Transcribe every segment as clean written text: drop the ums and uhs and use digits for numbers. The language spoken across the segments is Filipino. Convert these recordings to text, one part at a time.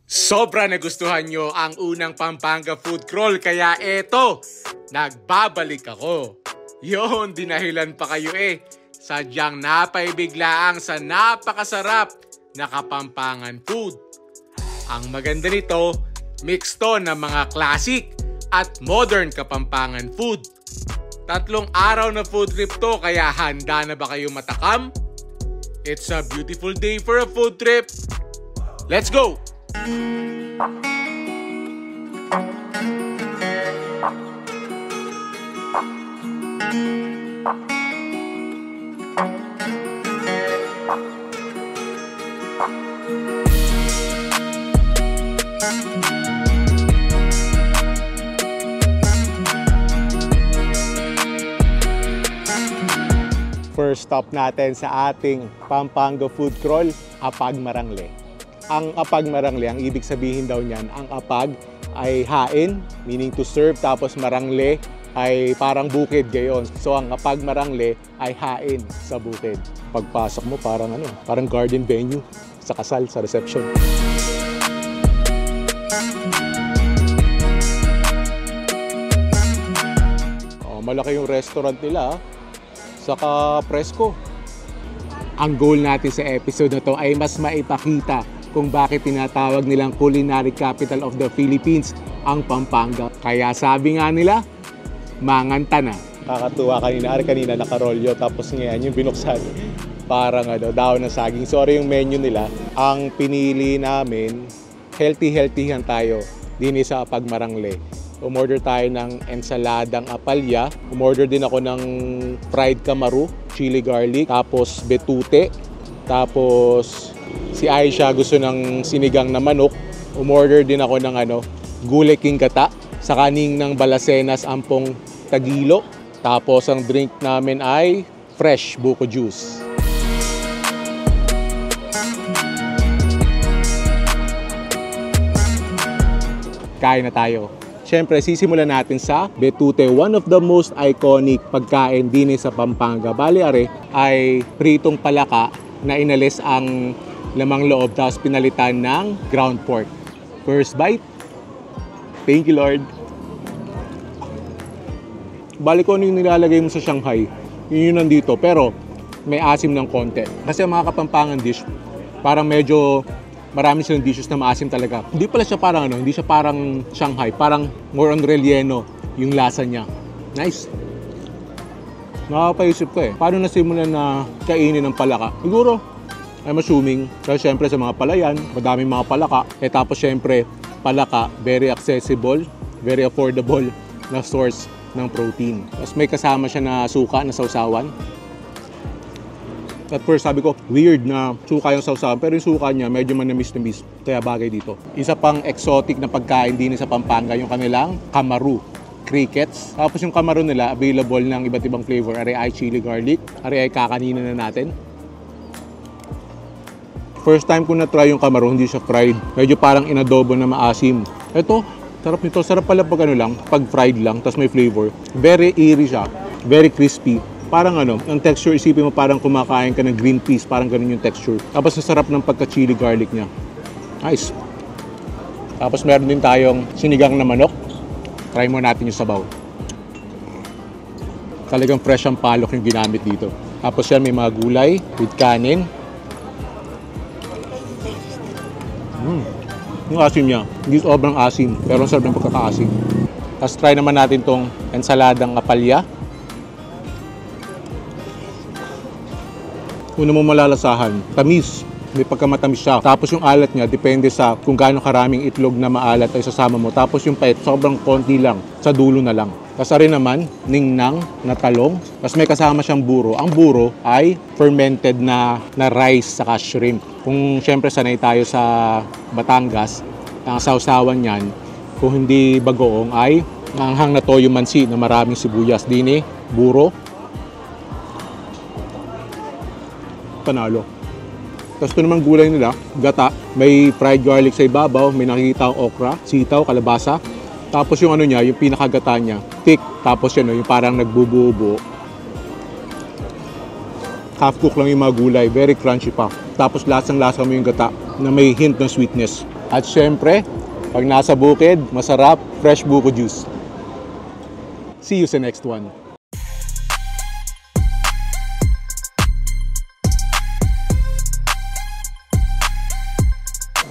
Sobra nagustuhan nyo ang unang Pampanga food crawl kaya eto, nagbabalik ako. Yon, dinahilan pa kayo eh. Sadyang napaibiglaang sa napakasarap na Kapampangan food. Ang maganda nito, mix to ng mga classic at modern Kapampangan food. 3 araw na food trip to kaya handa na ba kayo matakam? It's a beautiful day for a food trip. Let's go! First stop natin sa ating Pampanga food crawl, Apag Marangle. Ang Apag Marangle, ang ibig sabihin daw niyan, ang apag ay hain, meaning to serve, tapos marangle ay parang bukid gayon. So ang Apag Marangle ay hain sa bukid. Pagpasok mo parang garden venue sa kasal, sa reception. Malaki yung restaurant nila, saka presko. Ang goal natin sa episode na to ay mas maipakita kung bakit tinatawag nilang culinary capital of the Philippines ang Pampanga. Kaya sabi nga nila, manganta na. Kakatuwa kanina nakarolyo, tapos ngayon yung binuksan parang daon ng saging. Sorry yung menu nila. Ang pinili namin, healthy-healthyhan tayo din sa Apag Marangle. Umorder tayo ng ensaladang apalya. Umorder din ako ng fried kamaru, chili garlic, tapos betute. Tapos si Aisha gusto ng sinigang na manok. Umorder din ako ng gulay king gata, sa kaning ng balasenas ampong tagilo. Tapos ang drink namin ay fresh buko juice. Kain na tayo. Siyempre, sisimulan natin sa betute, one of the most iconic pagkain din sa Pampanga. Bali are ay pritong palaka na inalis ang lamang loob tapos pinalitan ng ground pork. First bite. Thank you, Lord. Bali ko ano yung nilalagay mo sa Shanghai. Yun nandito, pero may asim ng konti. Kasi ang mga Kapampangan dish, parang medyo marami silang dishes na maasim talaga. Hindi pala siya parang hindi siya parang Shanghai, parang more on relleno yung lasa niya. Nice. Nakakapaisip ko paano nasimulan na kainin ng palaka? Siguro, I'm assuming, kasi syempre sa mga palayan, madaming mga palaka. Tapos syempre, palaka, very accessible, very affordable na source ng protein. Tapos may kasama siya na suka, na sausawan. At first sabi ko, weird na suka yung sausawan, pero yung suka niya medyo manamis-namis, kaya bagay dito. Isa pang exotic na pagkain din sa Pampanga, yung kanilang kamaru, crickets. Tapos yung kamaru nila, available ng iba't ibang flavor. Ari ay chili garlic, ari ay kakanina na natin. First time ko na-try yung kamaru, hindi siya fried. Medyo parang inadobo na maasim. Ito, sarap nito. Sarap pala pag pag fried lang, tapos may flavor. Very airy siya, very crispy. Parang ang texture, isipin mo parang kumakain ka ng green peas, parang ganun yung texture. Tapos nasarap ng pagka-chili garlic niya. Nice. Tapos meron din tayong sinigang na manok. Try mo natin yung sabaw. Talagang fresh ang palok yung ginamit dito. Tapos yan, may mga gulay with kanin. Yung asim niya, hindi sobrang asim, pero ang sarap ng pagkakaasim. Tapos try naman natin tong ensaladang apalya. Una mo malalasahan, tamis. May pagkamatamis siya. Tapos yung alat niya, depende sa kung gaano karaming itlog na maalat ay sasama mo. Tapos yung pait, sobrang konti lang. Sa dulo na lang. Tapos rin naman, ningnang na talong. Tapos may kasama siyang buro. Ang buro ay fermented na rice saka shrimp. Kung syempre sanay tayo sa Batangas, ang sausawan niyan, kung hindi bagoong ay manghang na toyo mansi na maraming sibuyas. Dini, buro. Panalo. Tapos ito naman gulay nila, gata. May fried garlic sa ibabaw, may nakikita ang okra, sitaw, kalabasa. Tapos yung niya, yung pinakagata niya, thick. Tapos yung parang nagbubuo-buo. Half cook lang yung mga gulay, very crunchy pa. Tapos lasang-lasa mo yung gata na may hint ng sweetness. At syempre, pag nasa bukid, masarap, fresh buko juice. See you sa next one.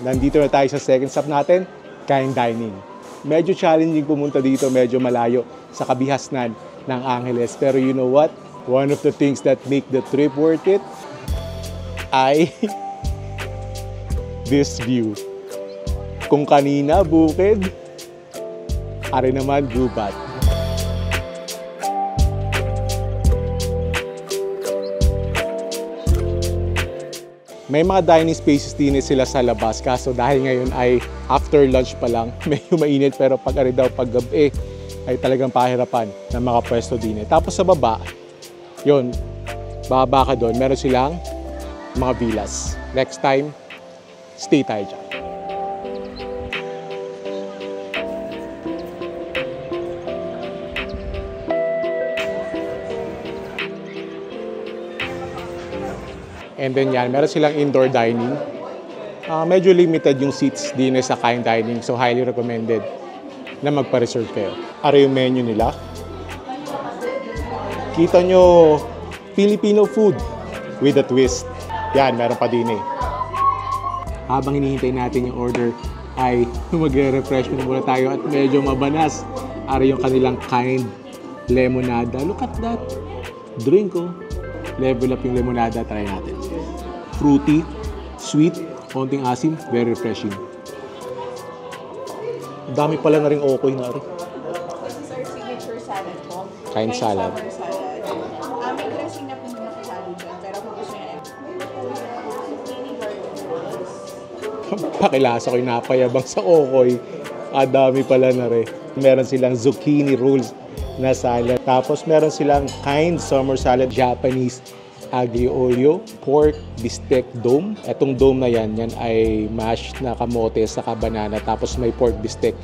Nandito na tayo sa second stop natin, Kind Dining. Medyo challenging pumunta dito, medyo malayo sa kabihasnan ng Angeles. Pero you know what? One of the things that make the trip worth it ay this view. Kung kanina bukid, ari naman gubat. May mga dining spaces din sila sa labas, kaso dahil ngayon ay after lunch pa lang, medyo mainit, pero pag ari daw pag gabi ay talagang pahirapan ng mga pwesto din. Tapos sa baba, yun, bababa ka doon, meron silang mga villas. Next time, stay tayo dyan. And then yan, meron silang indoor dining. Medyo limited yung seats din sa Kind Dining, so highly recommended na magpa-reserve kayo. Ara yung menu nila. Kita nyo, Filipino food with a twist. Yan, meron pa din eh. Habang hinihintay natin yung order, ay magre-refreshment muna tayo at medyo mabanas. Ara yung kanilang Kind Lemonada. Look at that. Drink oh. Level up yung lemonada, try natin. Fruity, sweet, konting asim, very refreshing. Dami pala na rin okoy na rin. This is our signature salad po. Kind salad. Summer salad. May dressing na po muna kasali dyan, pero kung gusto niya, mini garden. Pakilasa ko yung napayabang sa okoy. Dami pala na rin. Meron silang zucchini rolls na salad. Tapos meron silang Kind summer salad, Japanese aglio olio, pork bistec dome. Etong dome na yan ay mashed na kamote saka banana. Tapos may pork bistec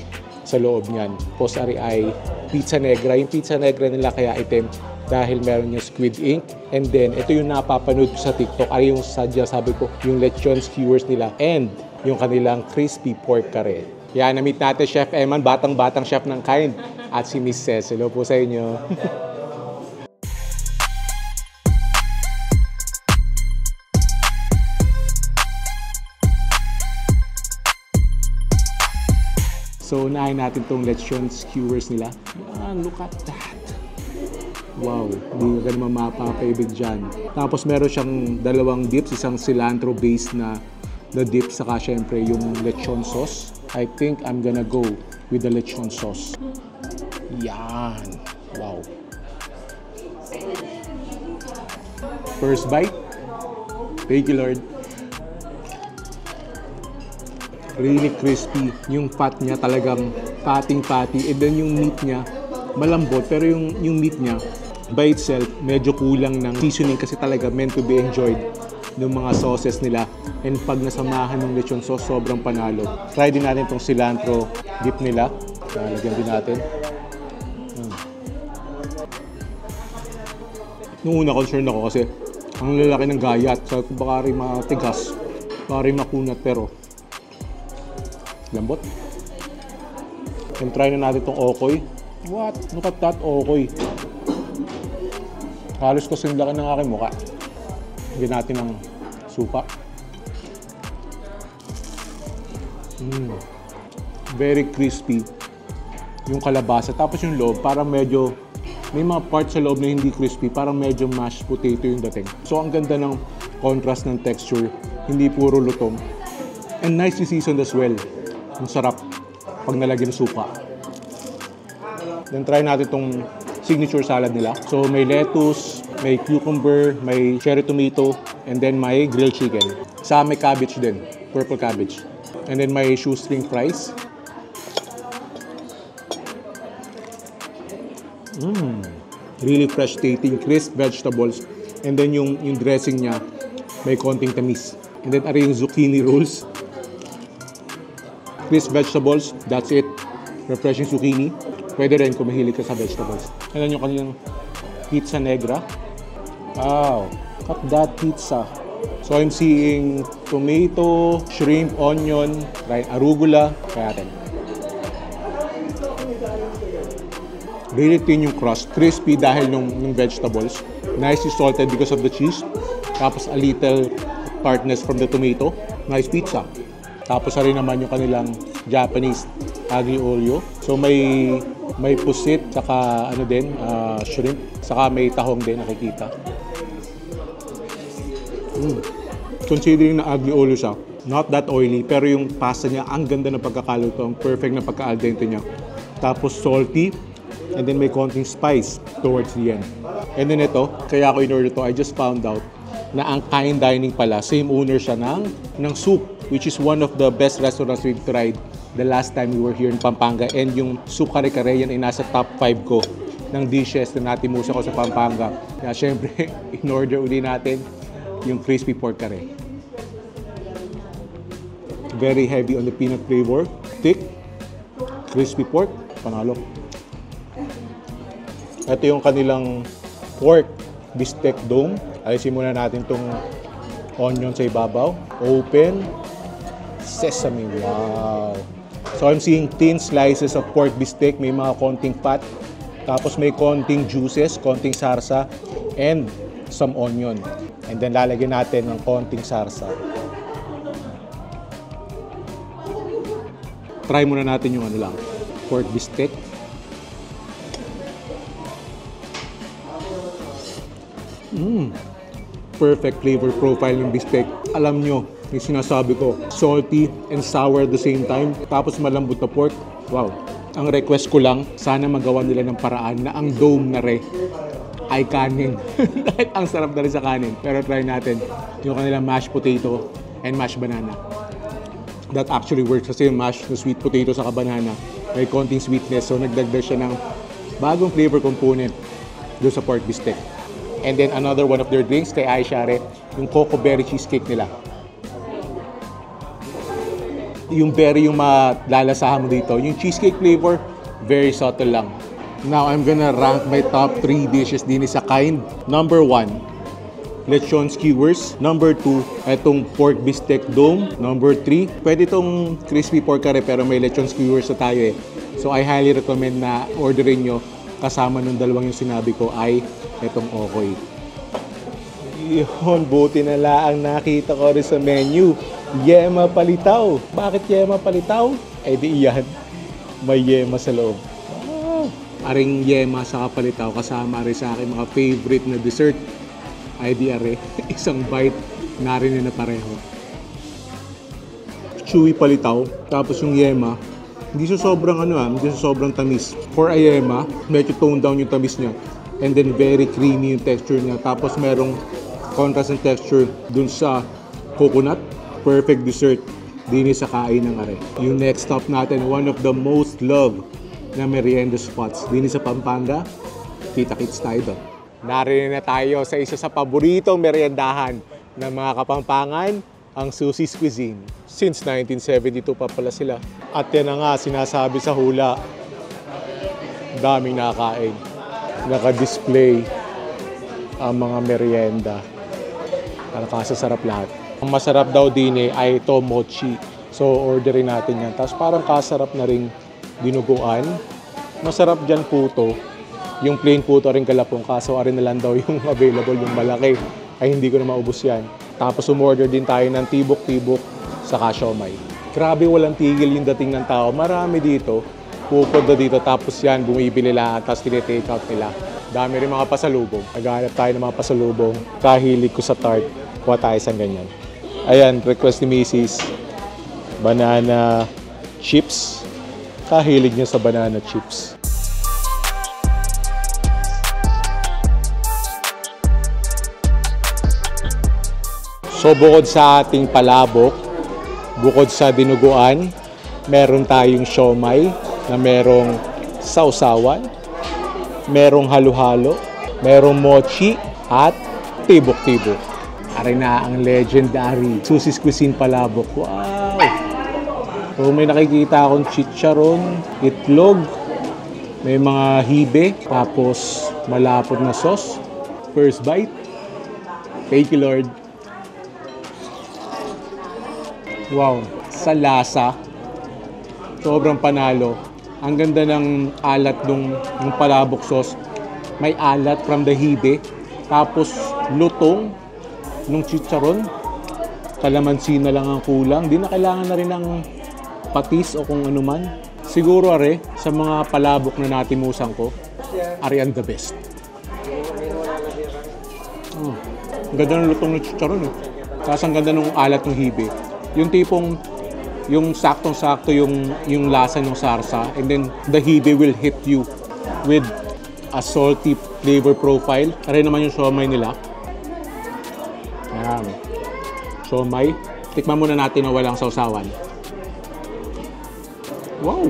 sa loob niyan. Tapos ari ay pizza negra. Yung pizza negra nila kaya itim dahil meron yung squid ink. And then ito yung napapanood ko sa TikTok. Ari yung sadya, sabi ko, yung lechon skewers nila and yung kanilang crispy pork curry. Yan, na-meet natin Chef Eman, batang-batang chef ng Kind, at si Miss Cez. Hello po sa inyo. So, unahin natin itong lechon skewers nila. Yan, look at that. Wow, hindi ka naman mapapaibig dyan. Tapos meron siyang dalawang dips, isang cilantro-based na dip, saka syempre yung lechon sauce. I think I'm gonna go with the lechon sauce. Yan. Wow. First bite. Thank you, Lord. Really crispy. Yung fat niya talagang pating-pati. And then yung meat niya, malambot. Pero yung meat niya, by itself, medyo kulang ng seasoning kasi talaga meant to be enjoyed ng mga sauces nila. And pag nasamahan ng lechon sauce, sobrang panalo. Try din natin itong cilantro dip nila. Lagyan din natin. Nung una, concerned ako kasi ang lalaki ng gayat. Sabi ko baka rin matigas, baka rin makunat, pero lambot. And try na natin itong okoy. What? Look at that okoy. Halos kasing laki ng aking mukha. Lagyan natin ng suka. Very crispy yung kalabasa. Tapos yung loob, parang medyo may mga parts sa loob na hindi crispy, parang medyo mashed potato yung dating. So ang ganda ng contrast ng texture, hindi puro lutong. And nicely seasoned as well. Ang sarap pag nalagyan ng suka. Then try natin itong signature salad nila. So may lettuce, may cucumber, may cherry tomato, and then may grilled chicken. Sa may cabbage din, purple cabbage. And then may shoestring fries. Really fresh tasting, crisp vegetables. And then yung dressing niya, may konting tamis. And then ari yung zucchini rolls. Crisp vegetables, that's it. Refreshing zucchini. Pwede rin kung mahilig ka sa vegetables. And then yung kanilang pizza negra. Wow, cut that pizza. So I'm seeing tomato, shrimp, onion, right, arugula. Kaya natin. Really thin yung crust. Crispy dahil nung vegetables. Nicely salted because of the cheese. Tapos a little tartness from the tomato. Nice pizza. Tapos rin naman yung kanilang Japanese aglio olio. So may pusit, saka ano din, shrimp, saka may tahong din nakikita. Considering na aglio olio siya, not that oily, pero yung pasta niya, ang ganda ng pagkakaluto, ang perfect na pagka-al dente niya. Tapos salty, and then may konting spice towards the end. And then ito, kaya ako in-order to, I just found out na ang Kind Dining pala, same owner siya ng Soup, which is one of the best restaurants we've tried the last time we were here in Pampanga. And yung Soup Kare-Kare, yan ay nasa top 5 ko ng dishes na natimusa ko sa Pampanga. Kaya syempre, in-order uli natin yung crispy pork kare. Very heavy on the peanut flavor. Thick, crispy pork, panalo. Ito yung kanilang pork bistek dome. Alisin muna natin tong onion sa ibabaw. Open. Sesame. Wow. So I'm seeing thin slices of pork bistek. May mga konting fat. Tapos may konting juices, konting sarsa, and some onion. And then lalagyan natin ng konting sarsa. Try muna natin yung ano lang, pork bistek. Perfect flavor profile ng bistek. Alam nyo, yung sinasabi ko, salty and sour at the same time. Tapos malambot na pork. Wow. Ang request ko lang, sana magawa nila ng paraan na ang dome na ay kanin. Dahil ang sarap na rin sa kanin. Pero try natin yung kanilang mashed potato and mashed banana. That actually works kasi yung mashed na sweet potato sa banana. May konting sweetness. So nagdagdag siya ng bagong flavor component doon sa pork bistek. And then another one of their drinks kay Aishare, yung cocoa berry cheesecake nila. Yung berry yung malalasahan mo dito. Yung cheesecake flavor, very subtle lang. Now, I'm gonna rank my top 3 dishes din sa Kind. Number 1, lechon skewers. Number 2, etong pork bistek dome. Number 3, pwede itong crispy pork kare pero may lechon skewers na tayo eh. So, I highly recommend na orderin nyo kasama nung dalawang yung sinabi ko ay etong okoy. Yun, buti na lang nakita ko rin sa menu. Yema palitaw. Bakit yema palitaw? Eh di iyan, may yema sa loob. Aring yema sa palitaw kasama rin sa akin mga favorite na dessert. Ay di are, isang bite narinig na pareho. Chewy palitaw, tapos yung yema, hindi siya sobrang hindi siya sobrang tamis. For a yema, medyo tone down yung tamis niya. And then very creamy yung texture niya. Tapos merong contrast ng texture dun sa coconut. Perfect dessert din sa kain ng are. Yung next stop natin, one of the most loved na merienda spots din sa Pampanga. Kita-kits tayo doon. Narinig na tayo sa isa sa paboritong meriendahan ng mga Kapampangan, ang Susie's Cuisine. Since 1972 pa pala sila. At yan na nga sinasabi sa hula, daming nakakain. Naka-display ang mga merienda. Ang kasasarap lahat. Ang masarap daw din ay ito mochi. So orderin natin yan. Tapos parang kasarap na ring dinuguan. Masarap dyan puto. Yung plain puto rin kalapong. Kaso arin na lang daw yung available, yung malaki. Ay hindi ko na maubos yan. Tapos umorder din tayo ng tibok-tibok sa siomai. Grabe walang tigil yung dating ng tao. Marami dito. Pupod na dito, tapos yan, bumibili lahat, tapos tinitake out nila. Dami rin mga pasalubong. Naghahanap tayo ng mga pasalubong. Kahilig ko sa tart, kuha tayo sa ganyan. Ayan, request ni Mrs. Banana chips. Kahilig niya sa banana chips. So bukod sa ating palabok, bukod sa dinuguan, meron tayong siomai na merong sausawan, merong halo-halo, merong mochi, at tibok-tibok. Ari na ang legendary Susie's Cuisine palabok. Wow! So may nakikita akong chicharon, itlog, may mga hibe, tapos malapot na sauce. First bite. Thank you, Lord. Wow, sa lasa, sobrang panalo. Ang ganda ng alat ng palabok sauce. May alat from the hibe. Tapos lutong nung chicharon. Kalamansi na lang ang kulang. Di na kailangan na rin ng patis o kung ano man. Siguro are, sa mga palabok na natimusan ko, are ang the best. Ang ganda ng lutong ng chicharon eh. Tapos ang ganda ng alat ng hibe. Yung tipong yung saktong-sakto yung lasa ng sarsa, and then the hibe will hit you with a salty flavor profile. Aray naman yung siomay nila. Ayan. Siomay. Tikman muna natin na walang sausawan. Wow!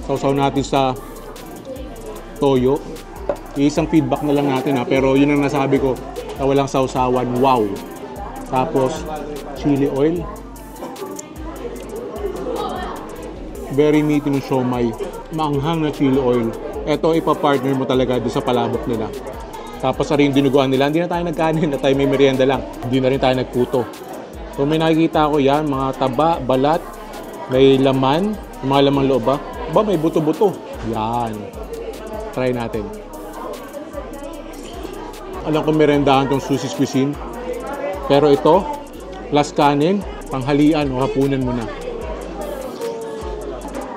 Sausaw natin sa toyo. Isang feedback na lang natin ha, pero yun ang nasabi ko na walang sausawan. Wow! Tapos, chili oil. Very meaty ng siomay. Maanghang na chili oil. Ito, ipapartner mo talaga doon sa palabok nila. Tapos sa rin dinuguan nila, hindi na tayo nagkanin, na tayo may merienda lang. Hindi na rin tayo nagputo. So may nakikita ko yan, mga taba, balat, may laman, mga lamang loob ba? Ba, may buto-buto. Yan. Try natin. Alam ko merendahan tong Susie's Cuisine. Pero ito, plus kanin, panghalian o hapunan mo na.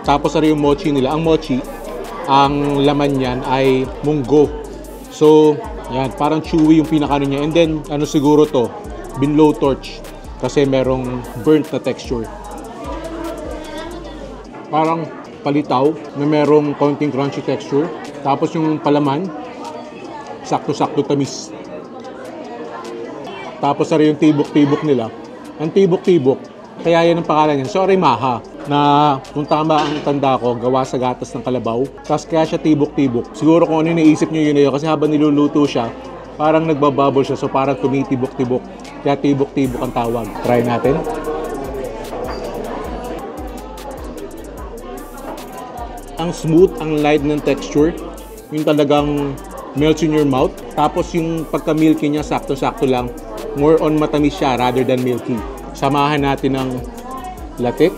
Tapos sa yung mochi nila. Ang mochi, ang laman niyan ay munggo. So, yan, parang chewy yung pinakano niya. And then, ano siguro to, binlow torch. Kasi merong burnt na texture. Parang palitaw na merong konting crunchy texture. Tapos yung palaman, sakto-sakto tamis. Tapos sa yung tibok-tibok nila. Ang tibok-tibok, kaya yan ang pangalan niya. Sorry, Maha. Na kung tama ang tanda ko, gawa sa gatas ng kalabaw. Tapos kaya siya tibok-tibok. Siguro kung ano yung naisip nyo yun na yun. Kasi habang niluluto siya, parang nagbabubble siya. So parang tumitibok-tibok. Kaya tibok-tibok ang tawag. Try natin. Ang smooth, ang light ng texture. Yung talagang melts in your mouth. Tapos yung pagka-milky niya, sakto-sakto lang. More on matamis siya rather than milky. Samahan natin ng latik.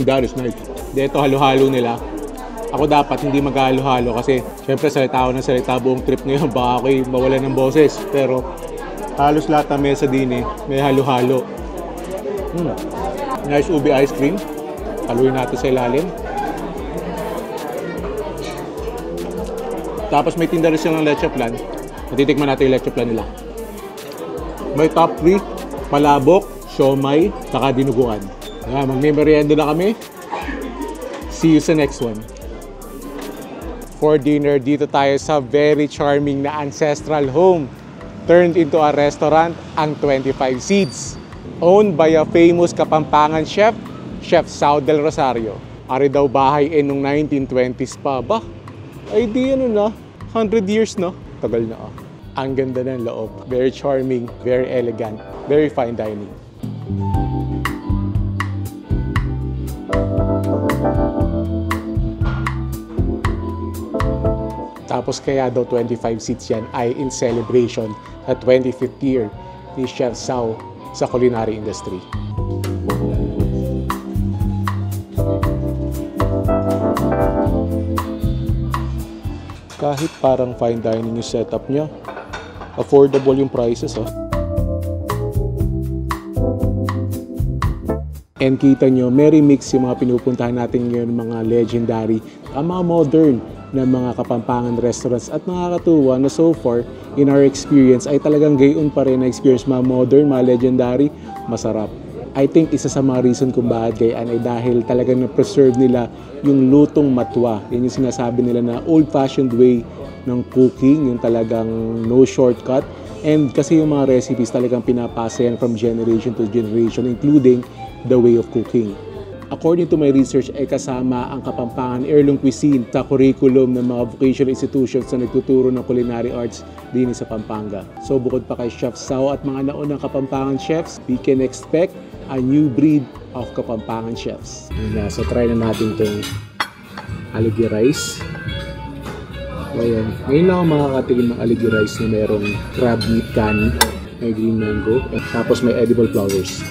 That is nice. Dito halo-halo nila. Ako dapat hindi maghalo-halo kasi syempre salita ako ng salita buong trip ngayon. Baka ako'y mawalan ng boses. Pero halos lahat ng mesa din eh. May halo-halo. Nice ubi ice cream. Haluin natin sa ilalim. Tapos may tinda rin silang leche flan. Natitikman natin yung leche flan nila. May top 3, palabok, siomay, saka dinuguan. Magme-merienda na kami. See you sa next one. For dinner, dito tayo sa very charming na ancestral home. Turned into a restaurant, ang 25 Seeds. Owned by a famous Kapampangan chef, Chef Sao del Rosario. Ari daw bahay nung 1920s pa. Bah, ay di ano na, 100 years na. Tagal na ah. Ang ganda ng loob. Very charming, very elegant, very fine dining. Tapos kaya daw 25 seats yan ay in celebration sa 25th year ni Chef Sao sa culinary industry. Kahit parang fine dining yung setup niya, affordable yung prices ah. And kita nyo, merry mix yung mga pinupuntahan natin ngayon, mga legendary, mga modern na mga Kapampangan restaurants. At nakakatuwa na so far, in our experience, ay talagang gayon pa rin na experience mga modern, mga legendary, masarap. I think isa sa mga reason kung bakit gayaan ay dahil talagang na-preserve nila yung lutong matwa. Yan yung sinasabi nila na old-fashioned way ng cooking, yung talagang no shortcut. And kasi yung mga recipes talagang pinapasa yan from generation to generation, including the way of cooking. According to my research, ay kasama ang Kapampangan heirloom cuisine sa curriculum ng mga vocational institutions na nagtuturo ng culinary arts din sa Pampanga. So bukod pa kay Chef Sao at mga naunang Kapampangan chefs, we can expect a new breed of Kapampangan chefs. So try na natin itong aligi rice. So ayan, ngayon lang ako makakatikim ng aligi rice na merong crab meat kani, may green mango, at tapos may edible flowers.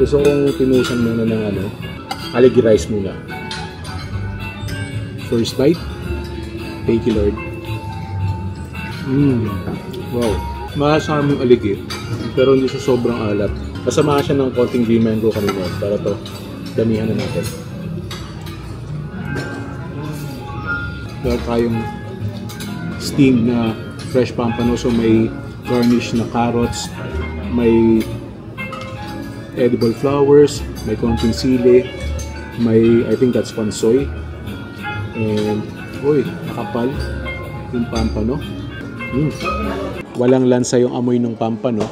Gusto kong tinusan muna ng aligi rice muna. First bite. Thank you, Lord. Wow. Masasama yung aligi, pero hindi siya sobrang alat. Kasama siya ng konting green mango kanina para to damihan na natin. Meron tayong steamed na fresh pampano, so may garnish na carrots, may edible flowers, may konting sili, may, I think that's pansoy, and uy, nakapal yung pampano. Walang lansa yung amoy ng pampano.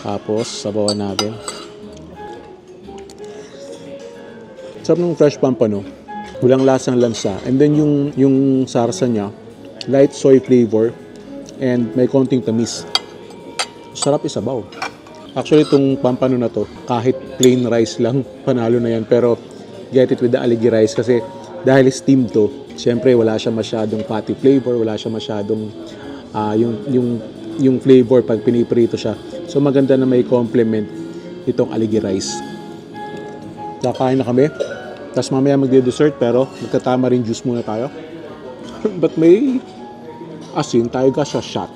Tapos sabawan natin. Sarap ng fresh pampano, walang lasang lansa, and then yung sarsa niya, light soy flavor, and may konting tamis. Sarap isabaw. Actually, itong pampano na to, kahit plain rice lang, panalo na yan. Pero get it with the aligi rice kasi dahil steamed to, syempre wala siya masyadong fatty flavor, wala siya masyadong yung flavor pag piniprito siya. So maganda na may complement itong aligi rice. Kakain na kami. Tapos mamaya magde-dessert, pero magtatama rin juice muna tayo. But may asin tayo ka sa shot.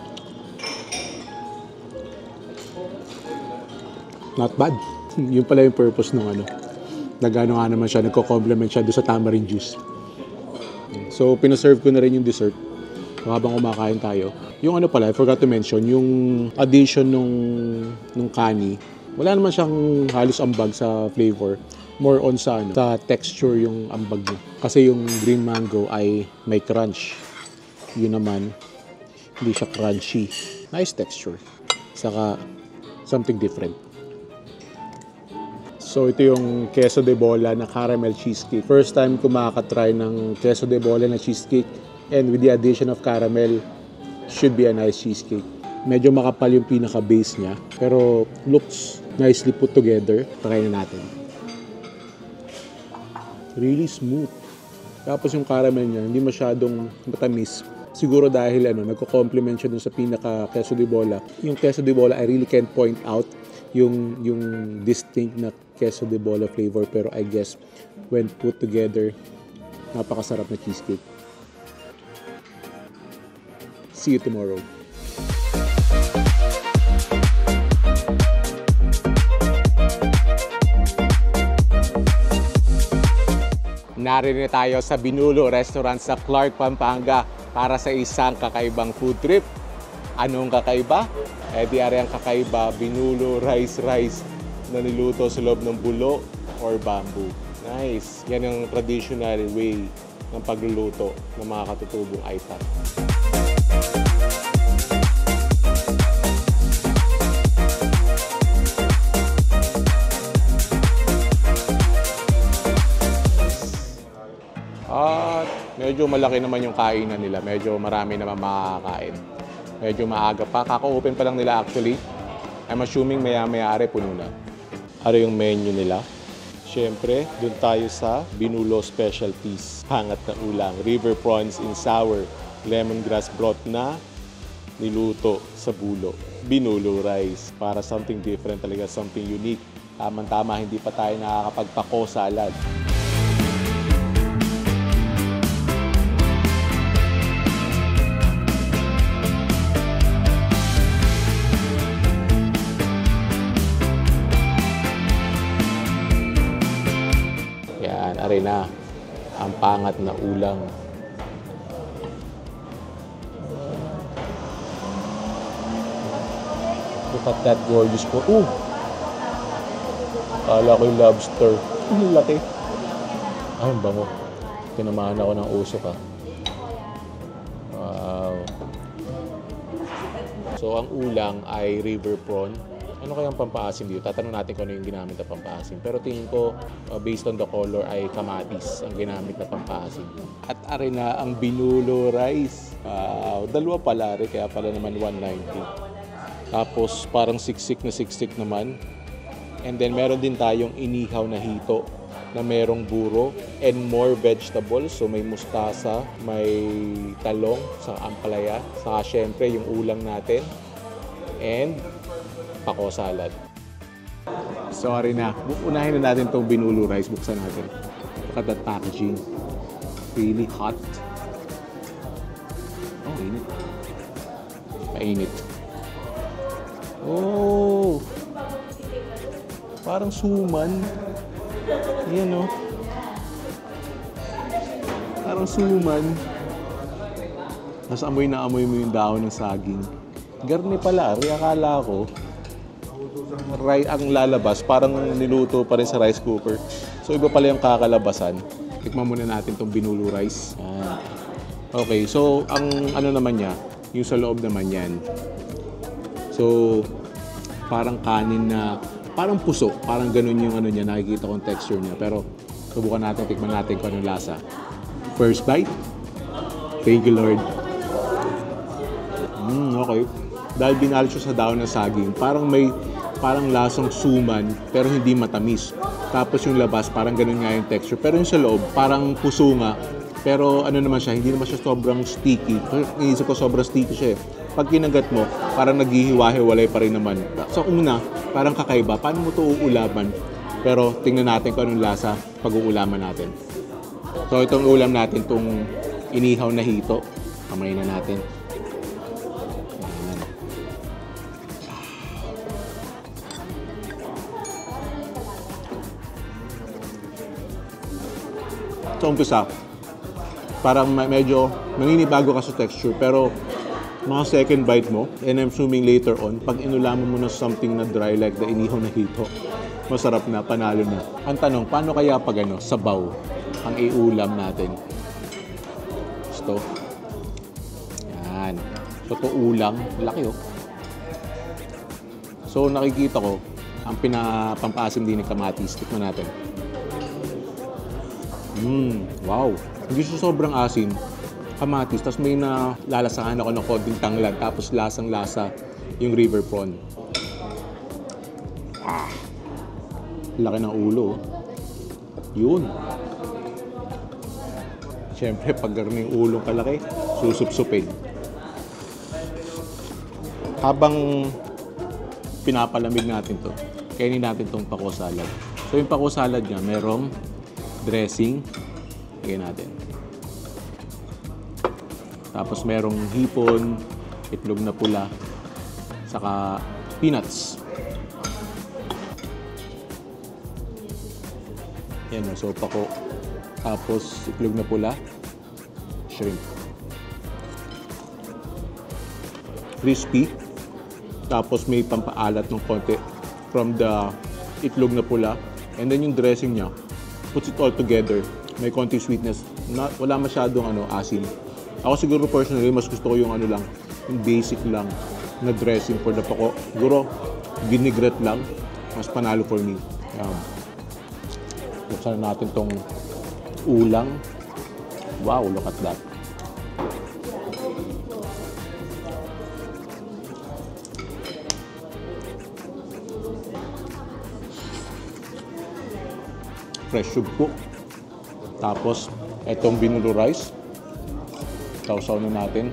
Not bad. Yun pala yung purpose ng Nagano nga naman siya, nagko-complement siya doon sa tamarind juice. So, pinaserve ko na rin yung dessert. So, habang kumakain tayo. Yung pala, I forgot to mention, yung addition nung kani, wala naman siyang halos ambag sa flavor. More on sa texture yung ambag niya. Kasi yung green mango ay may crunch. Yun naman, hindi siya crunchy. Nice texture. Saka, something different. So, ito yung queso de bola na caramel cheesecake. First time ko makakatry ng queso de bola na cheesecake. And with the addition of caramel, should be a nice cheesecake. Medyo makapal yung pinaka-base niya. Pero, looks nicely put together. Try na natin. Really smooth. Tapos yung caramel niya, hindi masyadong matamis. Siguro dahil nagko-complement siya dun sa pinaka queso de bola. Yung queso de bola, I really can't point out yung distinct na queso de bola flavor, pero I guess when put together, napakasarap na cheesecake. See you tomorrow. Naririnig tayo sa Binulo Restaurant sa Clark, Pampanga para sa isang kakaibang food trip. Anong kakaiba? Di ari ang kakaiba, Binulo rice na niluto sa loob ng bulo or bamboo. Nice! Yan ang traditional way ng pagluluto ng mga katutubong Aita. At medyo malaki naman yung kainan nila. Medyo marami naman makakain. Medyo maaga pa. Kaka-open pa lang nila actually. I'm assuming maya-maya puno na. Ano yung menu nila? Siyempre, dun tayo sa Binulo Specialties. Hangat na ulang, river prawns in sour, lemongrass broth na niluto sa bulo. Binulo rice. Para something different talaga, something unique. Tama-tama, hindi pa tayo nakakapagpako salad. Ari na ang pangat na ulang. Look at that gorgeous po. Kala ko yung lobster. Laki. Ay, bango. Tinamahan ako ng usok Wow. So, ang ulang ay river prawn. Ano kayang pampaasim dito? Tatanong natin kung ano yung ginamit na pampaasim. Pero tingin ko, based on the color, ay kamatis ang ginamit na pampaasim. At ari na ang Binulo rice. Dalawa pala, kaya pala naman 190. Tapos parang siksik na siksik naman. And then meron din tayong inihaw na hito. na merong buro and more vegetables. So may mustasa, may talong sa ampalaya, saka syempre yung ulam natin and pako salad. Sorry na. Unahin na natin itong binulo rice. Buksan natin. Look at that packaging. Really hot. Oh, init. Mainit. Oh! Parang suman. Yan, oh. Parang suman. Tapos amoy na amoy mo yung dahon ng saging. Garne pala. Akala ko, ang lalabas, parang niluto pa rin sa rice cooker. So, iba pala yung kakalabasan. Tikman muna natin itong binulo rice. Okay, so, ang ano naman niya, yung sa loob naman yan. So, parang kanin na, parang puso. Parang ganun yung ano niya, nakikita kong texture niya. Pero, subukan natin, tikman natin kung anong lasa. First bite. Thank you, Lord. Okay. Dahil binalot siya sa dahon ng saging, parang lasang suman, pero hindi matamis. Tapos yung labas, parang ganun nga yung texture. Pero yung sa loob, parang puso nga. Pero ano naman siya, hindi naman siya sobrang sticky. Iisip ko sobrang sticky siya eh. Pag kinagat mo, parang naghihiwa-hiwalay pa rin naman. Sa una, parang kakaiba. Paano mo ito uulaman? Pero tingnan natin kung anong lasa pag uulaman natin. So itong ulam natin, itong inihaw na hito. Kamayin na natin. So, umpisa, parang medyo maninibago ka sa texture, pero mga second bite mo, and I'm assuming later on, pag inulaman mo na something na dry like the inihaw na hito, masarap na, panalo na. Ang tanong, paano kaya pag sabaw ang iulam natin? Gusto? Yan. So, ito ulam, laki oh. So, nakikita ko, ang pampasim din ng kamatis. Tikman natin. Wow. Hindi siya sobrang asin. Kamatis. Tapos may lalasahan ako ng konting tanglad. Tapos lasang-lasa yung river prawn. Laki ng ulo. Yun. Siyempre, pag garning ulong kalaki, susup-supin. Habang pinapalamig natin to, kainin natin tong pako salad. So yung pako salad niya, merong dressing. Lagyan natin. Tapos merong hipon, itlog na pula, saka peanuts. Yan o, so pako. Tapos itlog na pula, shrimp. Crispy. Tapos may pampaalat ng konti from the itlog na pula. And then yung dressing niya, puts it all together. May konting sweetness. Wala masyadong asin. Ako siguro personally, mas gusto ko yung lang, yung basic lang na dressing for the pako. Siguro, vinaigrette lang. Mas panalo for me. Buksan natin tong ulang. Wow, look at that. Fresh sugpo. Tapos, itong binulo rice. Sausaw na natin.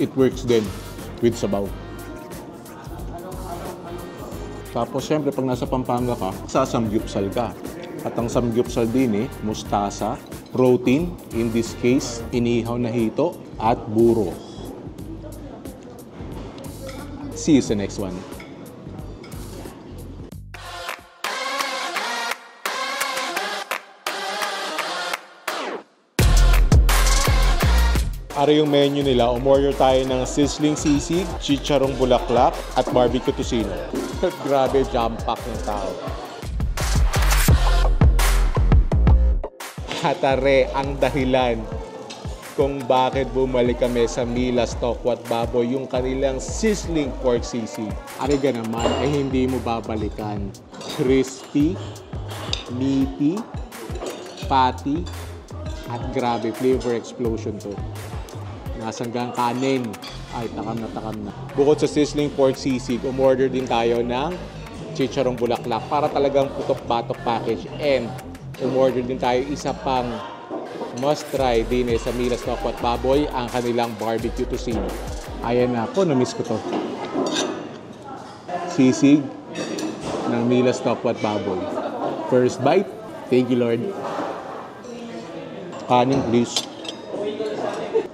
It works din with sabaw. Tapos, syempre, pag nasa Pampanga ka, sasamgyupsal ka. At ang samgyupsal din mustasa, protein, in this case, inihaw na hito, at buro. See you sa next one. Ara yung menu nila, umorder tayo ng sizzling sisig, chicharong bulaklak, at barbecue tocino. Grabe, jam-pack ng tao. Hatare ang dahilan kung bakit bumalik kami sa Mila's Tokwat Baboy, yung kanilang sizzling pork sisig. Ariga naman ay hindi mo babalikan. Crispy, meaty, patty, at grabe, flavor explosion to. Nasanggang kanin. Ay, takam na takam na. Bukod sa sizzling pork sisig, umorder din tayo ng chicharong bulaklak para talagang putok-batok package. And umorder din tayo isa pang must-try din sa Mila's Tokwa at Baboy, ang kanilang barbecue tocino. Ayan na ako, na-miss ko to. Sisig ng Mila's Tokwa at Baboy. First bite. Thank you, Lord. Kanin, please.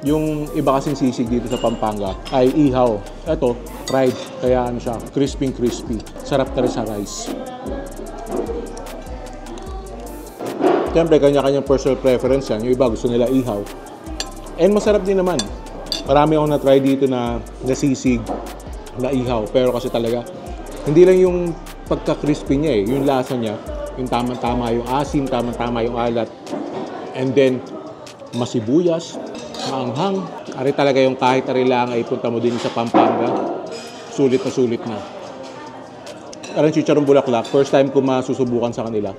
Yung iba kasing sisig dito sa Pampanga ay ihaw. Ito, fried. Kaya ano siya, crispy. Sarap na rin sa rice. Siyempre, kanya-kanyang personal preference yan. Yung iba gusto nila ihaw. And masarap din naman. Marami akong na-try dito na sisig, na ihaw. Pero kasi talaga, hindi lang yung pagka-crispy niya eh. Yung lasa niya, yung tama-tama yung asim, tama-tama yung alat. And then, masibuyas, maanghang. Ari talaga yung kahit ari lang ay punta mo din sa Pampanga. Sulit na. Parang chicharong bulaklak, first time ko masusubukan sa kanila.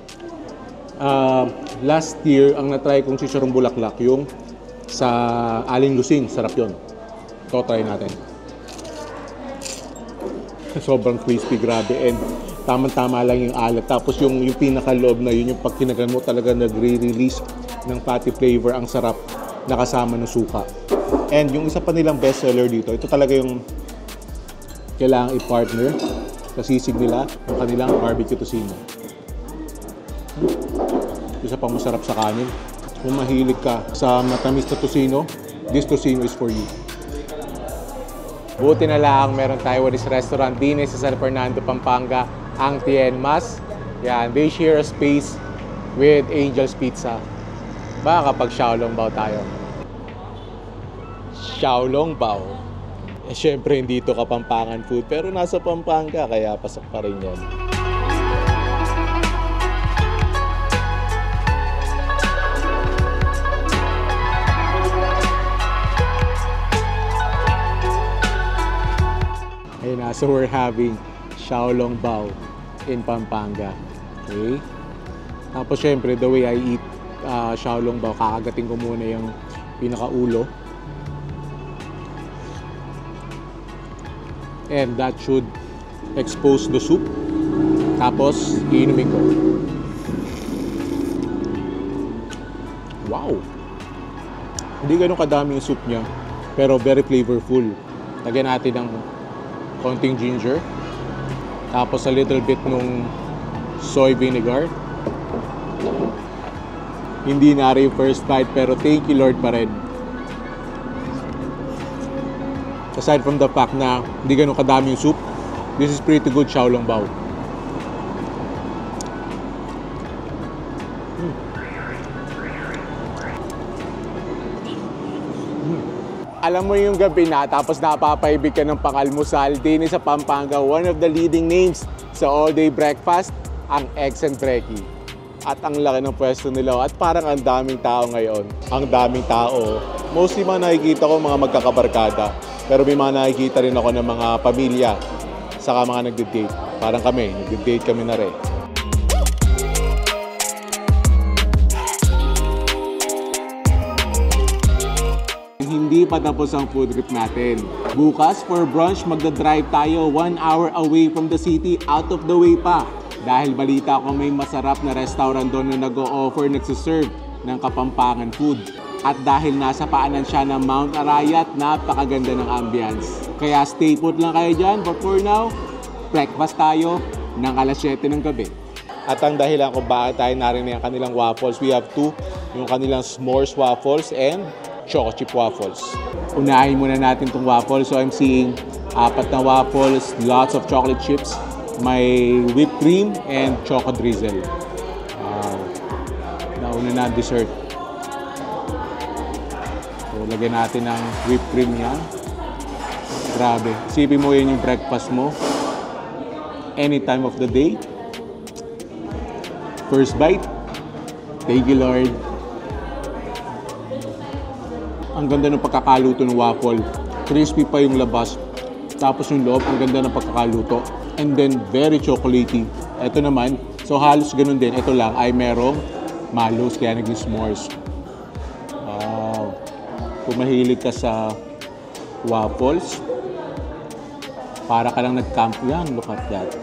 Last year, ang na-try kong chicharong bulaklak, yung sa Aling Lusing. Sarap yun. Ito, try natin. Sobrang crispy, grabe. And tamang-tama lang yung alat. Tapos yung pinaka-loob na yun, yung pag kinagan mo talaga nagre-release ng patty flavor. Ang sarap, nakasama ng suka. And yung isa pa nilang bestseller dito, ito talaga yung kailangang i-partner sa sisig nila, yung kanilang barbecue tocino. Isa pang masarap sa kanin. Kung mahilig ka sa matamis na tocino, this tocino is for you. Buti na lang, meron tayo with this restaurant din sa San Fernando, Pampanga, ang Tien Mas. Yan, they share a space with Angel's Pizza. Baka kapag Xiaolongbao tayo. Xiaolongbao. Eh, syempre, hindi ito Kapampangan food, pero nasa Pampanga, kaya pasok pa rin yan. Ayun na, so we're having Xiaolongbao in Pampanga. Okay? Tapos syempre, the way I eat Xiaolongbao, kakagating ko muna yung pinakaulo. And that should expose the soup. Tapos, iinumin ko. Wow! Hindi ganun kadami yung soup niya, pero very flavorful. Lagyan natin ng konting ginger. Tapos a little bit nung soy vinegar. Hindi na rin yung first bite, pero thank you Lord pa rin. Aside from the fact na hindi ganun kadami yung soup, this is pretty good Xiaolongbao. Alam mo yung gabi na, tapos napapaibig ka ng pangalmusal, din sa Pampanga, one of the leading names sa all-day breakfast, ang Eggs and Brekkie. At ang laki ng pwesto nila, at parang ang daming tao ngayon. Ang daming tao. Mostly mga nakikita ko mga magkakabarkada. Pero may mga nakikita rin ako ng mga pamilya, saka mga nagde-date. Parang kami, nagde-date kami na rin. Hindi pa tapos ang food trip natin. Bukas for brunch, magdadrive tayo 1 hour away from the city, out of the way pa. Dahil balita ko may masarap na restaurant doon na nag-o-offer, nagsiserve ng Kapampangan food. At dahil nasa paanan siya ng Mount Arayat, napakaganda ng ambience. Kaya stay put lang kayo dyan. But for now, breakfast tayo ng alas 7 ng gabi. At ang dahilan kung bakit tayo narinig ang kanilang waffles, we have two. Yung kanilang s'mores waffles and choco chip waffles. Unahin muna natin itong waffles. So I'm seeing 4 na waffles, lots of chocolate chips, may whipped cream and choco drizzle. Wow. Nauna na dessert. So, lagyan natin ng whipped cream yan. Grabe. Isipin mo yun yung breakfast mo. Any time of the day. First bite. Thank you, Lord. Ang ganda ng pagkakaluto ng waffle. Crispy pa yung labas. Tapos yung loob, ang ganda ng pagkakaluto. And then, very chocolatey. Ito naman, so halos ganun din. Ito lang ay merong malus, kaya naging s'mores. Wow. Kung mahilig ka sa waffles, para ka lang nag-camp yan. Look at that.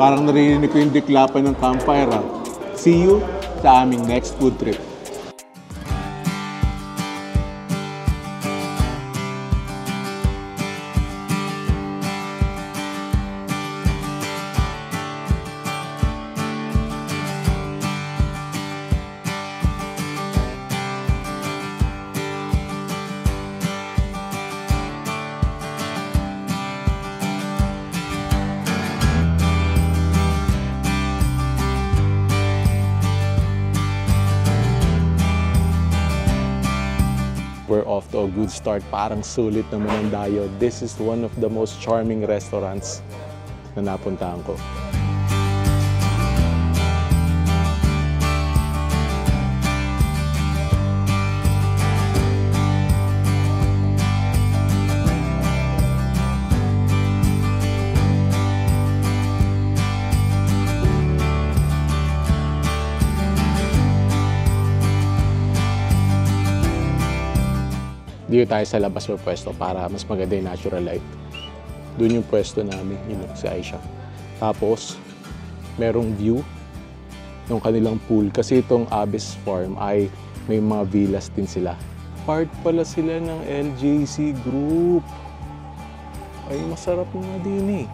Parang narinig ko yung diklapan ng campfire. See you sa aming next food trip. We're off to a good start. Parang sulit naman ang dayo. This is one of the most charming restaurants na napuntahan ko. Dito tayo sa labas ng pwesto para mas maganda yung natural light. Doon yung pwesto namin, yun si Aisha. Tapos, merong view ng kanilang pool. Kasi itong Abyss Farm ay may mga villas din sila. Part pala sila ng LJC Group. Ay, masarap nga din eh.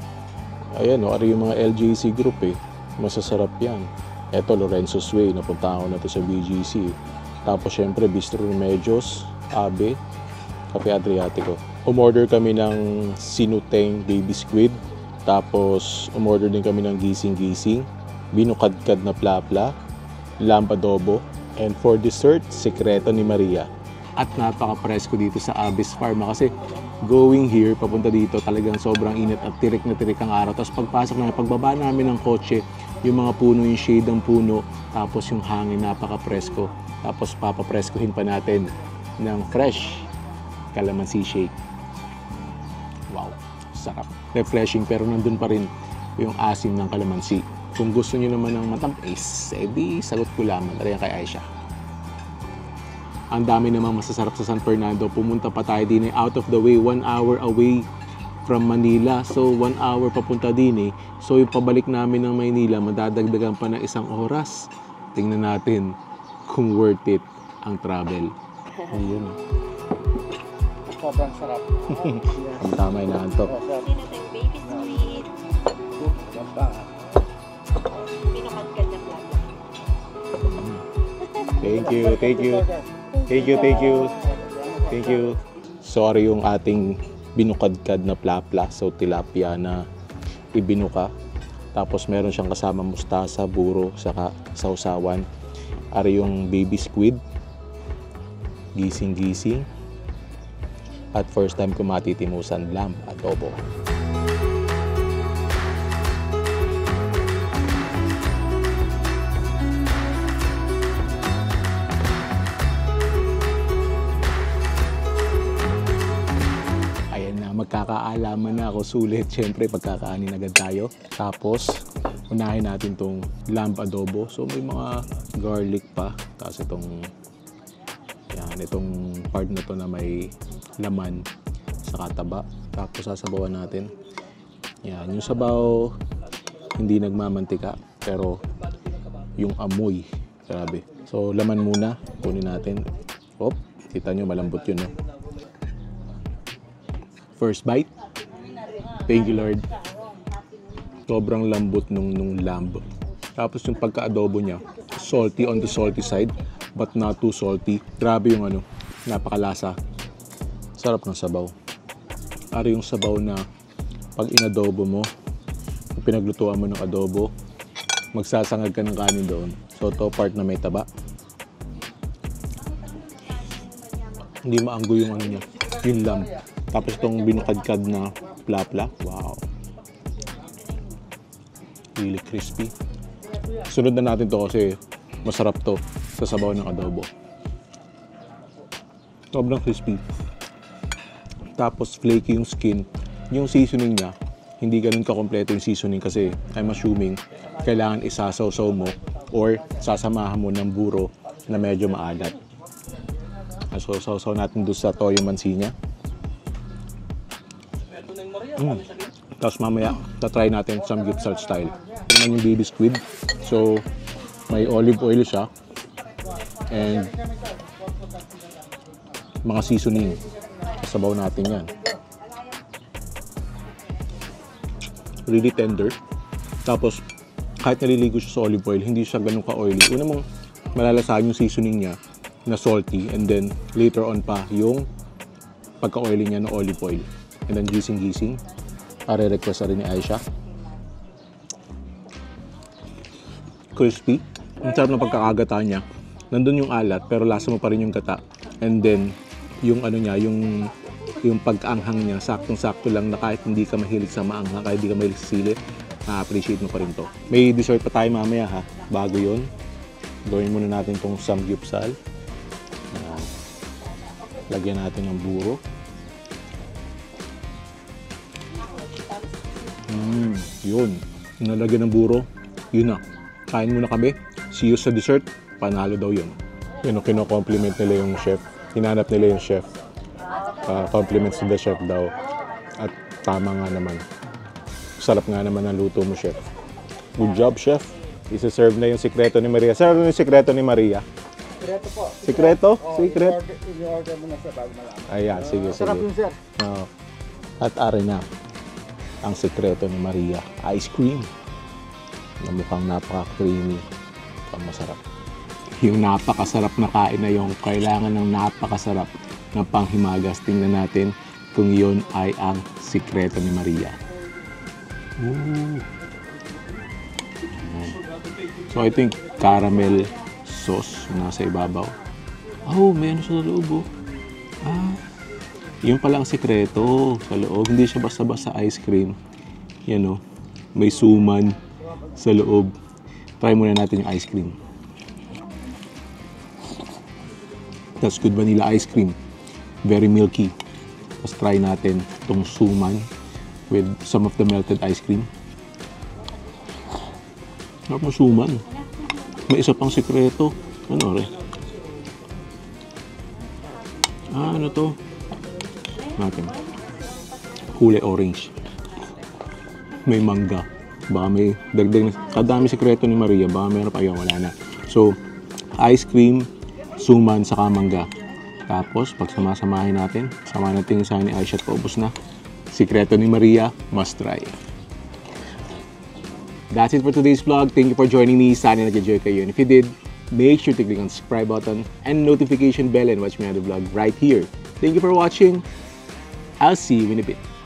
Ayan o, ari yung mga LJC Group eh. Masasarap yan. Eto, Lorenzo's Way. Napunta ako na to sa BGC. Tapos, syempre, Bistro Remedios, Abe, Cafe Adriatico. Umorder kami ng sinuteng baby squid. Tapos, umorder din kami ng gising-gising, binukadkad na plapla, lamb adobo, and for dessert, sekreto ni Maria. At napaka-presko dito sa Abyss Farm kasi going here, papunta dito, talagang sobrang init at tirik na tirik ang araw. Tapos pagpasok namin, pagbaba namin ng kotse, yung mga puno, yung shade ng puno, tapos yung hangin, napaka-presko. Tapos papapreskohin pa natin ng fresh calamansi shake. Wow, sarap. Refreshing pero nandun pa rin yung asim ng calamansi. Kung gusto niyo naman ng matamis, edi sagot ko lamang rin kay Aisha. Ang dami namang masasarap sa San Fernando. Pumunta pa tayo din out of the way, 1 hour away from Manila. So 1 hour papunta din eh. So yung pabalik namin ng Maynila, madadagdagan pa ng 1 oras. Tingnan natin kung worth it ang travel. Ayun. Sobrang sarap. Ang tama na antok. Sinuteng baby squid. Pinakagkad na plata. Thank you, thank you. Thank you, thank you. Thank you. Sorry yung ating binukadkad na plapla. So tilapia na ibinuka. Tapos meron siyang kasama mustasa, buro, saka sausawan. Ari yung baby squid. Gising-gising. At first time ko matitimusan, lamb adobo. Ayan na, magkakaalaman na ako. Sulit, syempre pagkakaanin agad tayo. Tapos, unahin natin tong lamb adobo. So may mga garlic pa. Tapos itong part na to na may laman sa kataba. Tapos sasabawan natin. Yan, yung sabaw hindi nagmamantika pero yung amoy grabe. So laman muna, kunin natin. Hop, kita nyo malambot yun, no? First bite. Thank you, Lord. Sobrang lambot nung lamb. Tapos yung pagka-adobo niya, salty on the salty side but not too salty. Grabe yung napakalasa. Sarap ng sabaw. Ari yung sabaw na pag inadobo mo, pag pinaglutuan mo ng adobo, magsasangag ka ng kanin doon. So to part na may taba. Hindi maanggo yung niya, yung lamb. Tapos itong binukadkad na plapla. Wow. Really crispy. Sunod na natin to kasi masarap to sa sabaw ng adobo. Sobrang crispy. Tapos flaky yung skin. Yung seasoning niya, hindi ganun kakompleto yung seasoning kasi I'm assuming kailangan isasawsaw mo or sasamahan mo ng buro na medyo maalat. So sawsaw natin doon sa toyo mansi niya. Tapos mamaya, tatry natin some gipsal style. naman yung baby squid. So, may olive oil siya. And mga seasoning. Sabaw natin yan. Really tender. Tapos, kahit naliligo siya sa olive oil, hindi siya ganun ka-oily. Una mong malalasahan yung seasoning niya na salty, and then later on pa yung pagka-oily niya ng olive oil. And then gising-gising. Pare-request na rin ni Aisha. Crispy. Ang sarap ng pagkakagata niya. Nandun yung alat, pero lasa mo pa rin yung gata. And then, yung ano niya, yung pag-anghang niya, saktong-sakto lang na kahit hindi ka mahilig sa maanghang, kahit hindi ka mahilig sa sili, na-appreciate mo pa rin to. May dessert pa tayo mamaya ha. Bago yun, gawin muna natin tong samgyupsal. Lagyan natin ng buro. Yun. Nalagyan ng buro, yun na. Kain muna kami. See you sa dessert. Panalo daw yun. Yun, kino-compliment nila yung chef. Hinanap nila yung chef. Compliments to the chef daw. At tama nga naman. Sarap nga naman ang luto mo, chef. Good job, chef. Isa-serve na yung sikreto ni Maria. Sir, ano yung sikreto ni Maria? Sikreto po. Sikreto? Secret? I-order mo na sa bago malaman. Ayan, sige, sige. Sarap yun, sir. Oo. At ari na ang sikreto ni Maria. Ice cream. Na mukhang napaka-creamy. Mukhang masarap. Yung napakasarap na kain na yung kailangan ng napakasarap na panghimagas. Tingnan natin kung yun ay ang sikreto ni Maria. Ooh. Ayan. So I think caramel sauce yung nasa ibabaw. Oh, meron siya sa loob. Yun pala ang sikreto sa loob. Hindi siya basta-basta ice cream. Yan o. May suman sa loob. Try muna natin yung ice cream. That's good vanilla ice cream. Very milky. Tapos try natin itong suman with some of the melted ice cream. Sarap mo suman. May isa pang sikreto. Ano rin? Ano to? Natin. Kulay orange. May mangga. Baka may dagdag na. Kadami sikreto ni Maria. Baka meron pa. Ayun, wala na. So, ice cream, suman, saka mangga. Tapos, pag samasamahin natin, sama natin yung sa ni Aisha at paubos na. Sikreto ni Maria, must try. That's it for today's vlog. Thank you for joining me. Sana nag-enjoy kayo. And if you did, make sure to click on the subscribe button and notification bell and watch me on the vlog right here. Thank you for watching. I'll see you in a bit.